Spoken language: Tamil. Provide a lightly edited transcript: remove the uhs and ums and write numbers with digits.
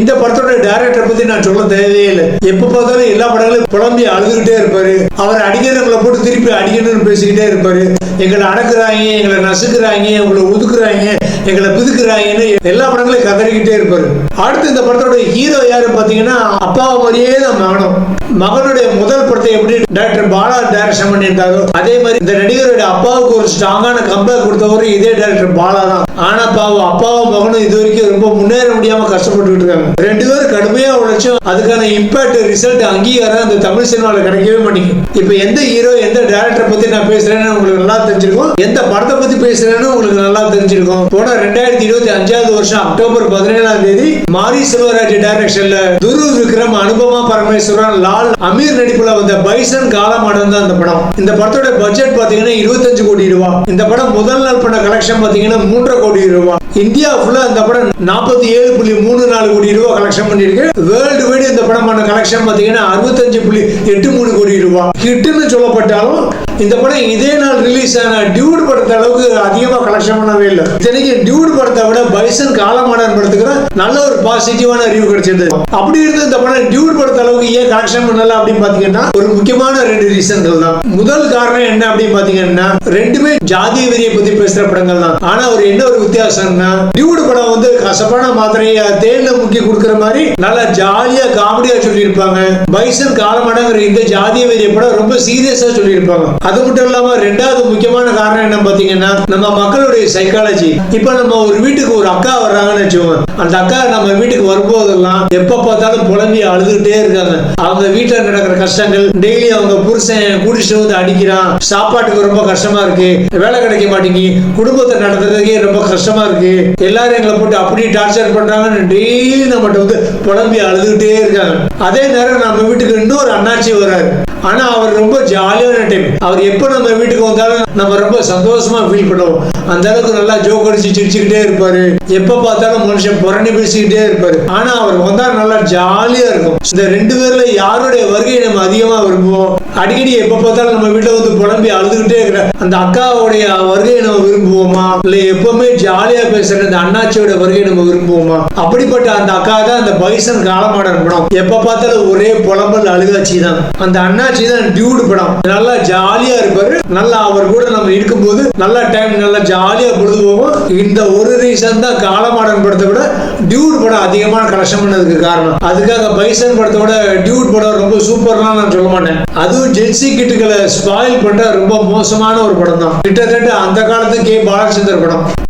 இந்த படத்தோட டைரக்டரை பத்தி நான் சொல்ல தேவையே இல்லை. எப்ப பார்த்தாலும் எல்லா படங்களும் புலம்பி அழுதுகிட்டே இருப்பாரு. அவர் அடிக்கிறவங்களை போட்டு திருப்பி அடிக்கணும்னு பேசிக்கிட்டே இருப்பாரு. எங்களை அடக்குறாங்க, எங்களை நசுக்குறாங்க, எங்களை ஒதுக்குறாங்க, எங்களை பிதுக்குறாங்கன்னு எல்லா படங்களையும் கதறிக்கிட்டே இருப்பாரு. அடுத்து இந்த படத்தோட ஹீரோ யாரு பாத்தீங்கன்னா அப்பாவை மாதிரியே தான் மகனும். மகனுடைய முதல் படத்தை எப்படி டைரக்டர் பாலா டைரக்ஷன் பண்ணியிருந்தாரோ அதே மாதிரி இந்த நடிகருடைய அப்பாவுக்கு ஒரு ஸ்ட்ராங்கான கம்பேக் கொடுத்தவரும் இதே டைரக்டர் பாலா தான். ஆனா பாவம் அப்பாவும் மகனும் இது வரைக்கும் ரொம்ப முன்னேற முடியாம கஷ்டப்பட்டு இருக்காங்க. ரெண்டு பேரும் கடுமையா உழைச்சும் அதுக்கான இம்பாக்ட் ரிசல்ட் அங்கீகாரம் இந்த தமிழ் சினிமாவில் கிடைக்கவே மாட்டேங்குது. இப்ப எந்த ஹீரோ எந்த டைரக்டர் பத்தி நான் பேசுறேன்னு உங்களுக்கு நல்லா தெரிஞ்சிருக்கும். எந்த படத்தை பத்தி பேசுறேன்னு உங்களுக்கு நல்லா தெரிஞ்சிருக்கும். போன 2025 வருஷம் அக்டோபர் 17 மாரி செல்வராஜ் டைரக்ஷன்ல துரு விக்ரம், அனுபமா பரமேஸ்வரன், லால், அமீர் நடிப்புல வந்த பைசன் காலமாடன் தான் இந்த படம். இந்த படத்தோட பட்ஜெட் பாத்தீங்கன்னா 25 கோடி ரூபாய். இந்த படம் முதல் நாள் பண்ண கலெக்ஷன் பாத்தீங்கன்னா 3.5 கோடி ரூபாய். இந்தியா ஃபுல்லா இந்த படம் 47.34 கோடி ரூபாய் கலெக்ஷன் பண்ணிருக்கு. வேர்ல்டு வைடு இந்த படம் பண்ண கலெக்ஷன் பாத்தீங்கன்னா 65.83 கோடி ரூபாய். ஹிட்னு சொல்லப்பட்டாலும் இந்த படம் இதே நாள் ரிலீஸ் ஆன டியூட் படத்தை அளவுக்கு அதிகமா கலெக்ஷன் பண்ணவே இல்லை. இத்தனைக்கு டியூட் படத்தை விட பைசன் காலமாடன் படத்துக்கு நல்ல ஒரு பாசிட்டிவான ரிவ்யூ கிடைச்சது. அப்படி இருந்து இந்த படம் டியூட் படத்தை அளவுக்கு ஏன் கலெக்ஷன் பண்ணல அப்படின்னு பாத்தீங்கன்னா ஒரு முக்கியமான 2 ரீசன்கள் தான். முதல் காரணம் என்ன அப்படின்னு பாத்தீங்கன்னா ரெண்டுமே ஜாதிய வெறியை பத்தி பேசுற படங்கள் தான். ஆனா ஒரு என்ன ஒரு வித்தியாசம்னா டியூட் படம் வந்து கசப்பான மாத்திரையை தேன்ல முக்கி கொடுக்கிற மாதிரி நல்லா ஜாலியா காமெடியா சொல்லி இருப்பாங்க. பைசன் காலமாடங்கிற இந்த ஜாதிய வெறிய படம் ரொம்ப சீரியஸா சொல்லி இருப்பாங்க. அது மட்டும் இல்லாம ரெண்டாவது முக்கியமான காரணம் என்ன பாத்தீங்கன்னா நம்ம மக்களுடைய சைக்காலஜி. இப்ப நம்ம ஒரு வீட்டுக்கு ஒரு அக்கா வர்றாங்கன்னு வச்சுக்கோங்க. அந்த அக்கா நம்ம வீட்டுக்கு வரும்போதெல்லாம் எப்ப பார்த்தாலும் புலம்பி அழுதுகிட்டே இருக்காங்க. அவங்க வீட்டுல நடக்கிற கஷ்டங்கள், டெய்லி அவங்க புருஷன் குடிச்சிட்டு வந்து அடிக்கிறான், சாப்பாட்டுக்கு ரொம்ப கஷ்டமா இருக்கு, வேலை கிடைக்க மாட்டேங்கி, குடும்பத்தை நடத்துறதுக்கே ரொம்ப கஷ்டமா இருக்கு, எல்லாரும் எங்களை போட்டு அப்படி டார்ச்சர் பண்றாங்கன்னு டெய்லி நம்மகிட்ட வந்து புலம்பி அழுதுகிட்டே இருக்காங்க. அதே நேரம் நம்ம வீட்டுக்கு இன்னொரு அண்ணாச்சி வர்றாரு. ஆனா அவர் ரொம்ப ஜாலியான டைம். அவர் எப்ப நம்ம வீட்டுக்கு வந்தாலும் நம்ம ரொம்ப சந்தோஷமா ஃபீல் பண்ணுவோம். அந்த அளவுக்கு நல்லா ஜோக் அடிச்சு சிரிச்சுக்கிட்டே இருப்பாரு. எப்ப பார்த்தாலும் மனுஷன் புரணி பேசிக்கிட்டே இருப்பாரு. ஆனா அவர் வந்தா நல்லா ஜாலியா இருக்கும். இந்த 2 பேர்ல யாருடைய வருகையை நம்ம அதிகமா விரும்புவோம்? அடிக்கடி எப்ப பார்த்தாலும் நம்ம வீட்டுல வந்து புலம்பி அழுதுகிட்டே இருக்கிற அந்த அக்காவுடைய வருகையை நம்ம விரும்புவோமா, இல்ல எப்பவுமே ஜாலியா பேசுற அந்த அண்ணாச்சியோட வருகையை நம்ம விரும்புவோமா? அப்படிப்பட்ட அந்த அக்கா தான் அந்த பைசன் காலமாடன் படம். எப்ப பார்த்தாலும் ஒரே புலம்பல் அழுகாட்சி தான். அந்த அண்ணாச்சி தான் டியூட் படம். நல்லா ஜாலியா இருப்பாரு. நல்லா அவர் கூட நம்ம இருக்கும்போது நல்லா டைம் நல்லா ஜாலியா பொழுது போவோம். இந்த ஒரு ரீசன் தான் காலமாடன் படத்தை விட டியூட் படம் அதிகமான கலெக்ஷன் பண்ணதுக்கு காரணம். அதுக்காக பைசன் படத்தோட டியூட் படம் ரொம்ப சூப்பர்லாம் நான் சொல்ல மாட்டேன். அதுவும் ஜென்சி கிட்டுகளை ஸ்பாயில் பண்ற ரொம்ப மோசமான ஒரு படம் தான். கிட்டத்தட்ட அந்த காலத்து கே பாலச்சந்தர் படம்.